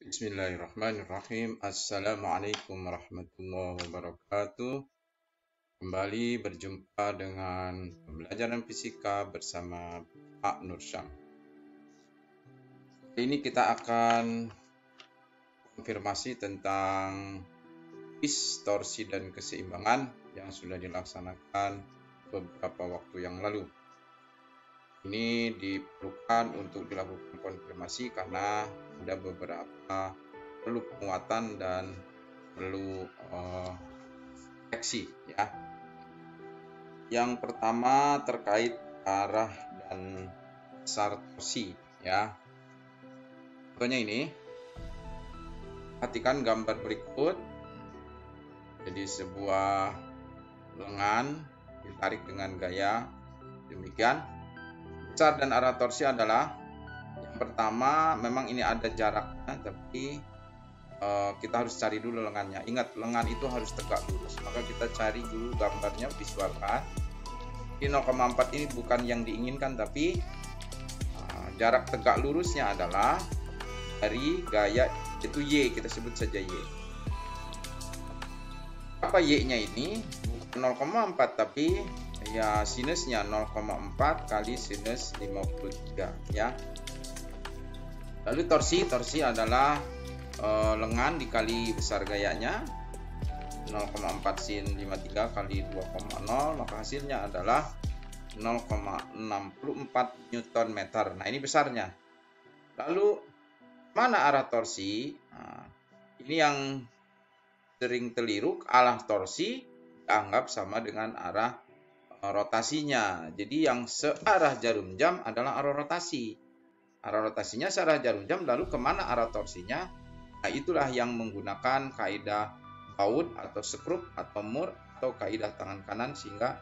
Bismillahirrahmanirrahim. Assalamualaikum warahmatullahi wabarakatuh. Kembali berjumpa dengan pembelajaran fisika bersama Pak Nursyam. Kali ini kita akan konfirmasi tentang kuis torsi dan keseimbangan yang sudah dilaksanakan beberapa waktu yang lalu. Ini diperlukan untuk dilakukan konfirmasi karena ada beberapa perlu penguatan dan perlu koreksi ya. Yang pertama terkait arah dan besar torsi ya. Contohnya ini, perhatikan gambar berikut. Jadi sebuah lengan ditarik dengan gaya demikian. Besar dan arah torsi adalah yang pertama, memang ini ada jaraknya, tapi kita harus cari dulu lengannya. Ingat, lengan itu harus tegak lurus. Maka kita cari dulu gambarnya, visualkan. Ini 0,4 ini bukan yang diinginkan, tapi jarak tegak lurusnya adalah dari gaya itu Y, kita sebut saja Y. Apa Y-nya ini? Bukan 0,4, tapi ya sinusnya 0,4 kali sinus 53 ya. Lalu torsi adalah lengan dikali besar gayanya 0,4 sin 53 kali 2,0, maka hasilnya adalah 0,64 Newton meter. Nah, ini besarnya. Lalu mana arah torsi? Nah, ini yang sering keliru, arah torsi dianggap sama dengan arah rotasinya. Jadi yang searah jarum jam adalah arah rotasi. Arah rotasinya searah jarum jam, lalu kemana arah torsinya? Nah, itulah yang menggunakan kaidah baud atau skrup atau mur atau kaidah tangan kanan, sehingga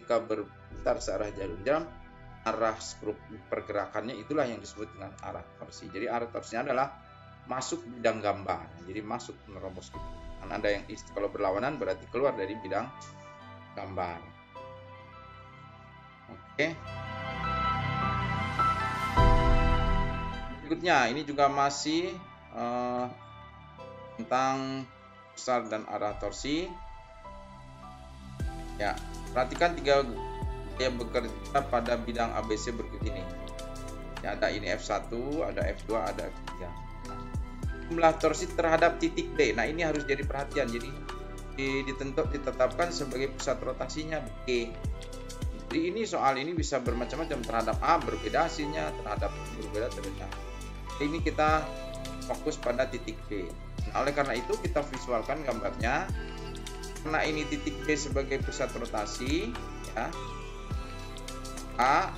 jika berputar searah jarum jam, arah skrup pergerakannya itulah yang disebut dengan arah torsi. Jadi arah torsinya adalah masuk bidang gambar. Jadi masuk menerobos gitu. Kan ada yang kalau berlawanan berarti keluar dari bidang gambar. Oke. Berikutnya ini juga masih tentang besar dan arah torsi. Ya, perhatikan tiga gaya bekerja pada bidang ABC berikut ini. Ya, ada ini F1, ada F2, ada F3. Jumlah torsi terhadap titik B. Nah, ini harus jadi perhatian. Jadi ditetapkan sebagai pusat rotasinya B. Jadi ini soal ini bisa bermacam-macam, terhadap A berbeda hasilnya, terhadap berbeda ternyata. Ini kita fokus pada titik B. Nah, oleh karena itu kita visualkan gambarnya. Karena ini titik B sebagai pusat rotasi, ya. A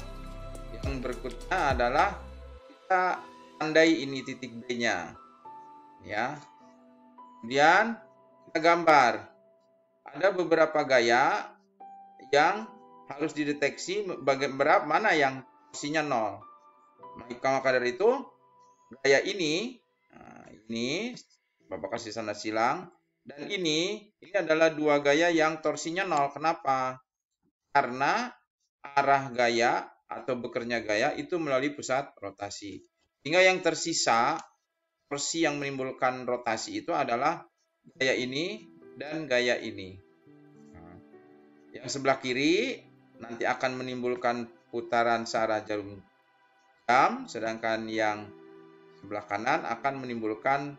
yang berikutnya adalah kita tandai ini titik B-nya, ya. Kemudian kita gambar. Ada beberapa gaya yang harus dideteksi bagian berapa mana yang torsinya 0. Maka dari itu gaya ini, nah ini Bapak kasih tanda silang, dan ini adalah dua gaya yang torsinya 0. Kenapa? Karena arah gaya atau bekerja gaya itu melalui pusat rotasi. Hingga yang tersisa torsi yang menimbulkan rotasi itu adalah gaya ini dan gaya ini. Nah, yang sebelah kiri nanti akan menimbulkan putaran searah jarum jam, sedangkan yang sebelah kanan akan menimbulkan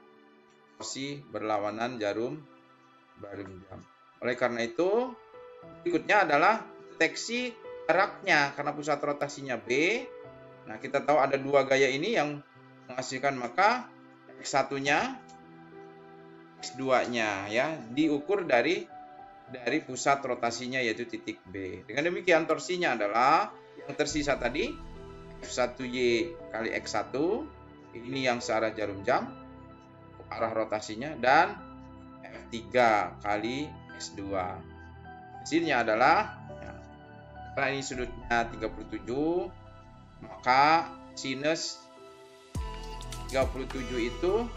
torsi berlawanan jarum jam. Oleh karena itu, berikutnya adalah deteksi jaraknya karena pusat rotasinya B. Nah, kita tahu ada dua gaya ini yang menghasilkan, maka X1-nya, X2-nya ya diukur dari pusat rotasinya yaitu titik B. Dengan demikian torsinya adalah yang tersisa tadi F1Y kali X1, ini yang searah jarum jam arah rotasinya, dan F3 kali X2. Hasilnya adalah ya, karena ini sudutnya 37, maka sinus 37 itu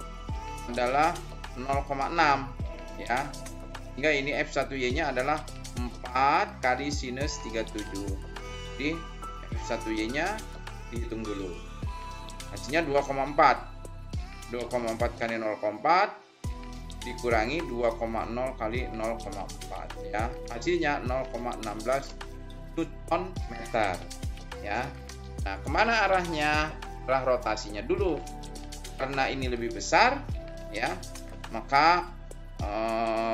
adalah 0,6 ya. Hingga ini F1Y-nya adalah 4 kali sinus 37. Jadi F1Y-nya dihitung dulu. Hasilnya 2,4. 2,4 kali 0,4 dikurangi 2,0 kali 0,4 ya. Hasilnya 0,16 Newton meter ya. Nah, kemana arahnya? Arah rotasinya dulu. Karena ini lebih besar ya, maka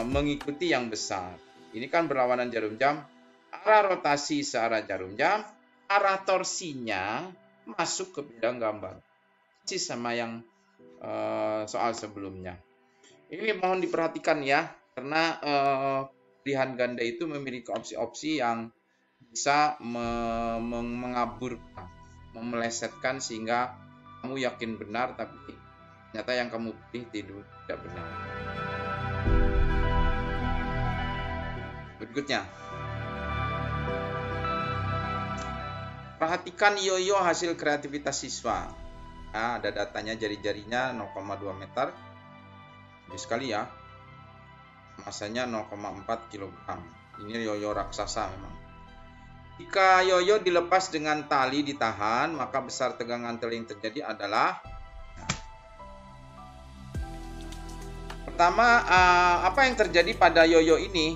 mengikuti yang besar. Ini kan berlawanan jarum jam. Arah rotasi searah jarum jam, arah torsinya masuk ke bidang gambar. Persis sama yang soal sebelumnya. Ini mohon diperhatikan ya, karena pilihan ganda itu memiliki opsi-opsi yang bisa mengaburkan, memelesetkan sehingga kamu yakin benar, tapi ternyata yang kamu pilih tidak benar. Berikutnya, perhatikan yoyo hasil kreativitas siswa. Nah, ada datanya, jari-jarinya 0,2 meter. Ini sekali ya. Masanya 0,4 kg. Ini yoyo raksasa memang. Jika yoyo dilepas dengan tali ditahan, maka besar tegangan tali yang terjadi adalah pertama, apa yang terjadi pada yoyo ini?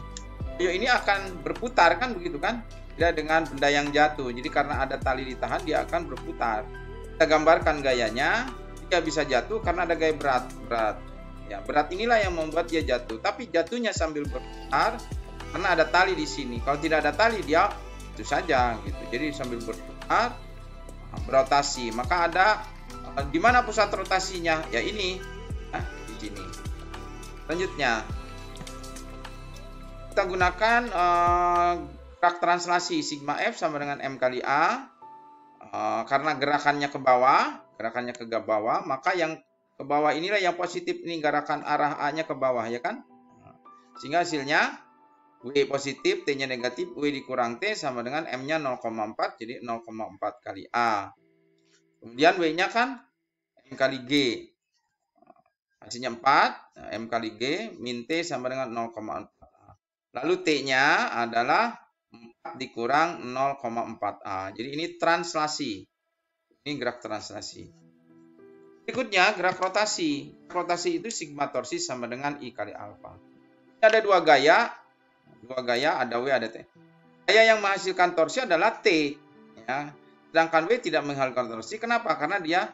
Yoyo ini akan berputar kan, begitu kan? Tidak dengan benda yang jatuh. Jadi karena ada tali ditahan, dia akan berputar. Kita gambarkan gayanya. Dia bisa jatuh karena ada gaya berat. Ya, berat inilah yang membuat dia jatuh. Tapi jatuhnya sambil berputar karena ada tali di sini. Kalau tidak ada tali, dia itu saja gitu. Jadi sambil berputar, berotasi. Maka ada di mana pusat rotasinya? Ya ini, di sini. Selanjutnya, kita gunakan gerak translasi sigma F sama dengan M kali A. Karena gerakannya ke bawah, maka yang ke bawah inilah yang positif, ini gerakan arah A-nya ke bawah ya kan. Sehingga hasilnya W positif, T-nya negatif, W dikurang T sama dengan M-nya 0,4, jadi 0,4 kali A. Kemudian W-nya kan M kali G. Hasilnya 4, M kali G, min T sama dengan 0,4 A. Lalu T-nya adalah 4 dikurang 0,4 A. Jadi ini translasi. Ini gerak translasi. Berikutnya gerak rotasi. Rotasi itu sigma torsi sama dengan I kali alfa. Ini ada dua gaya, ada W, ada T. Gaya yang menghasilkan torsi adalah T, ya. Sedangkan W tidak menghasilkan torsi. Kenapa? Karena dia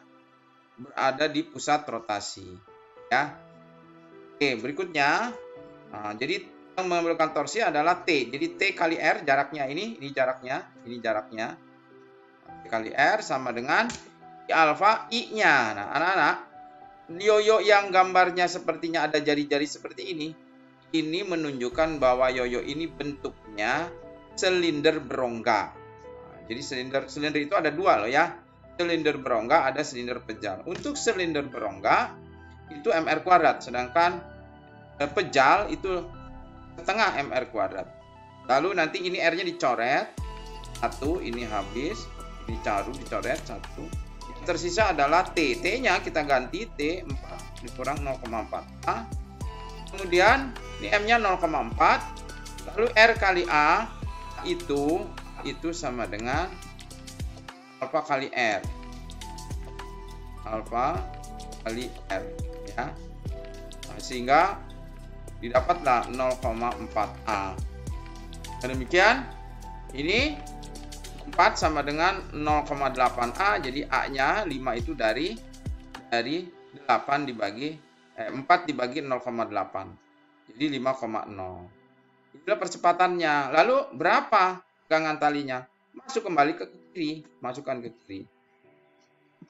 berada di pusat rotasi, ya. Oke, berikutnya, jadi yang memerlukan torsi adalah T. Jadi T kali R, jaraknya ini jaraknya. T kali R sama dengan I alfa I-nya. Nah, anak-anak, yoyo yang gambarnya sepertinya ada jari-jari seperti ini menunjukkan bahwa yoyo ini bentuknya silinder berongga. Jadi silinder itu ada dua loh ya. Silinder berongga, ada silinder pejal. Untuk silinder berongga itu MR kuadrat, sedangkan pejal itu setengah MR kuadrat. Lalu nanti ini R-nya dicoret. 1, ini habis. Dicoret 1. Yang tersisa adalah T. T-nya kita ganti T 4 dikurang 0,4 A. Kemudian ini M-nya 0,4. Lalu R kali A itu sama dengan alfa kali R. Alfa kali R ya. Nah, sehingga didapatlah 0,4 A. Dan demikian ini 4 sama dengan 0,8 A. Jadi A-nya 5 itu dari 8 dibagi 4 dibagi 0,8. Jadi 5,0. Itulah percepatannya. Lalu berapa tegangan talinya? Masuk kembali ke kiri, masukkan ke kiri.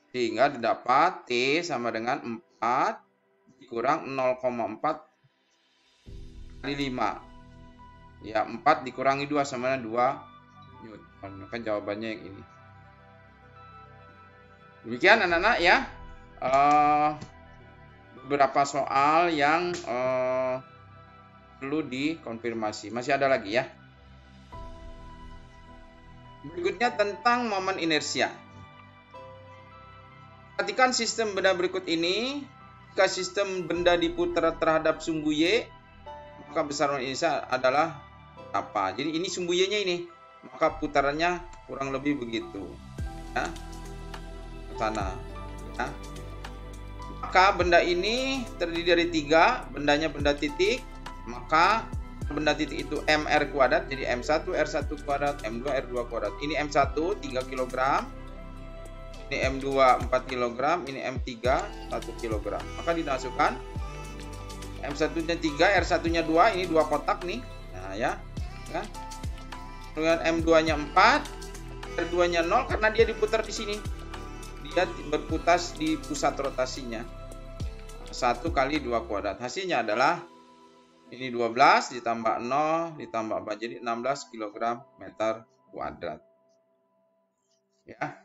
Sehingga didapat T sama dengan 4 dikurang 0,4 kali 5. Ya, 4 dikurangi 2 sama dengan 2 Newton. Maka jawabannya yang ini. Demikian anak-anak ya. Beberapa soal yang perlu dikonfirmasi. Masih ada lagi ya. Berikutnya tentang momen inersia. Perhatikan sistem benda berikut ini. Jika sistem benda diputar terhadap sumbu Y, maka besaran inersia adalah apa? Jadi ini sumbu Y-nya ini. Maka putarannya kurang lebih begitu. Ya. Ke sana. Ya. Maka benda ini terdiri dari 3, bendanya benda titik, maka benda titik itu mr kuadrat, jadi m1 r1 kuadrat, m2 r2 kuadrat. Ini m1 3 kg, ini m2 4 kg, ini m3 1 kg. Maka dimasukkan m1-nya 3, r1-nya 2, ini 2 kotak nih. Nah ya, kan? Kemudian m2-nya 4, r2-nya 0 karena dia diputar di sini. Dia berputar di pusat rotasinya. 1 kali 2 kuadrat. Hasilnya adalah ini 12 ditambah 0 ditambah 4, jadi 16 kg meter kuadrat. Ya.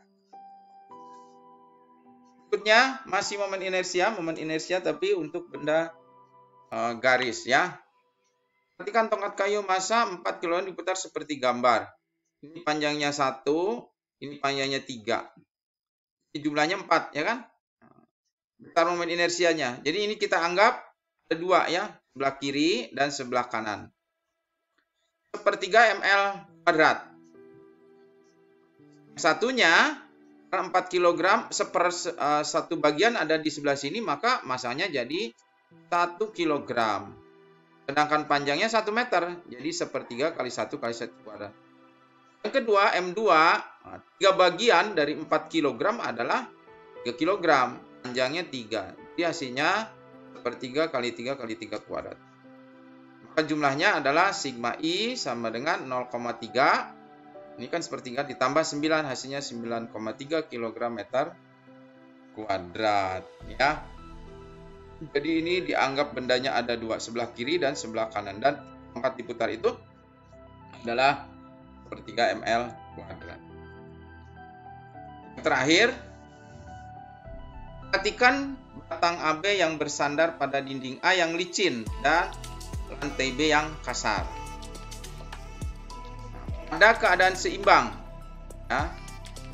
Berikutnya masih momen inersia tapi untuk benda garis ya. Perhatikan tongkat kayu massa 4 kg diputar seperti gambar. Ini panjangnya 1, ini panjangnya 3. Ini jumlahnya 4 ya kan? Bentar momen inersianya. Jadi ini kita anggap ada 2 ya. Sebelah kiri dan sebelah kanan. Sepertiga ml kuadrat. Satunya 4 kg satu bagian ada di sebelah sini, maka masanya jadi 1 kg. Sedangkan panjangnya 1 meter, jadi sepertiga kali 1 kali 1 kuadrat. Yang kedua M2, 3 bagian dari 4 kg adalah 3 kg, panjangnya 3. Jadi hasilnya sepertiga kali 3 kali 3 kuadrat. Maka jumlahnya adalah sigma I sama dengan 0,3. Ini kan sepertiga ditambah 9, hasilnya 9,3 kg meter kuadrat. Ya. Jadi ini dianggap bendanya ada 2, sebelah kiri dan sebelah kanan. Dan tongkat diputar itu adalah sepertiga ml kuadrat. Terakhir, perhatikan batang AB yang bersandar pada dinding A yang licin dan lantai B yang kasar. Pada keadaan seimbang, ya,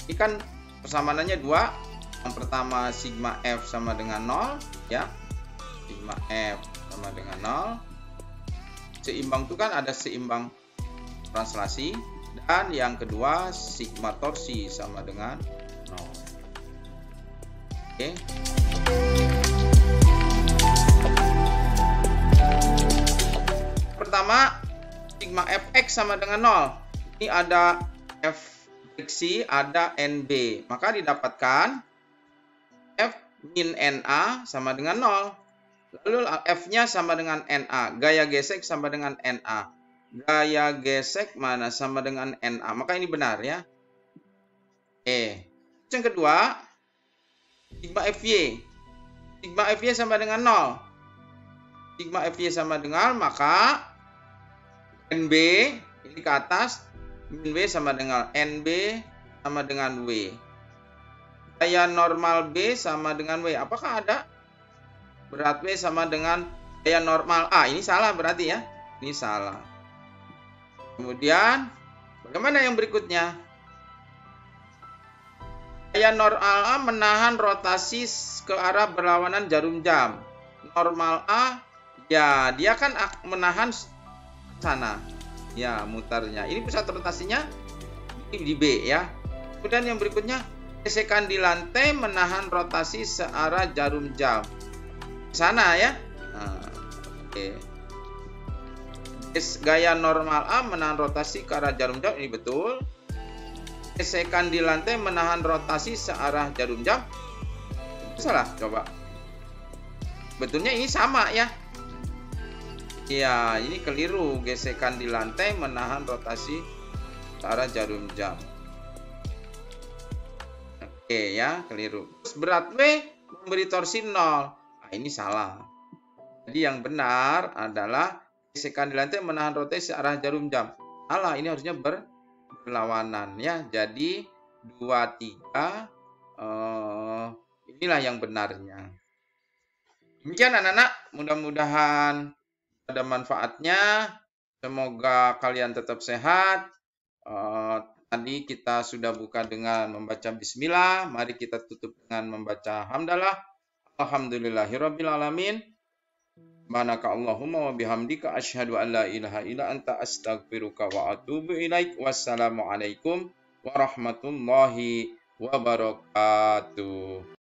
ini kan persamanannya 2. Yang pertama sigma F sama dengan 0, ya. Sigma F sama dengan 0. Seimbang itu kan ada seimbang translasi. Dan yang kedua sigma torsi sama dengan 0. Oke. Pertama, sigma fx sama dengan 0. Ini ada f friksi, ada NB. Maka didapatkan F min NA sama dengan 0. Lalu F-nya sama dengan NA. Gaya gesek sama dengan NA. Gaya gesek mana sama dengan NA. Maka ini benar ya. Yang kedua, sigma FY. Sigma FY sama dengan 0. Sigma FY sama dengan 0, maka NB ini ke atas, min B sama dengan NB sama dengan W. Gaya normal B sama dengan W. Apakah ada? Berat W sama dengan gaya normal A. Ini salah berarti ya. Ini salah. Kemudian, bagaimana yang berikutnya? Gaya normal A menahan rotasi ke arah berlawanan jarum jam. Normal A, ya dia kan menahan sana. Ya, mutarnya. Ini pusat rotasinya di B ya. Kemudian yang berikutnya, gesekan di lantai menahan rotasi searah jarum jam. Sana ya. Oke. Gaya normal A menahan rotasi ke arah jarum jam, ini betul. Gesekan di lantai menahan rotasi searah jarum jam. Salah, coba. Betulnya ini sama ya. Ya, ini keliru. Gesekan di lantai menahan rotasi searah jarum jam. Oke ya, keliru. Berat W memberi torsi 0. Nah, ini salah. Jadi yang benar adalah gesekan di lantai menahan rotasi searah jarum jam. Salah, ini harusnya berlawanan ya. Jadi 2, 3 inilah yang benarnya. Demikian anak-anak, mudah-mudahan ada manfaatnya. Semoga kalian tetap sehat. Tadi kita sudah buka dengan membaca bismillah. Mari kita tutup dengan membaca hamdalah. Alhamdulillahirabbil alamin. Subhanaka Allahumma wa bihamdika asyhadu an la ilaha illa anta astaghfiruka wa atubu ilaik. Wassalamualaikum warahmatullahi wabarakatuh.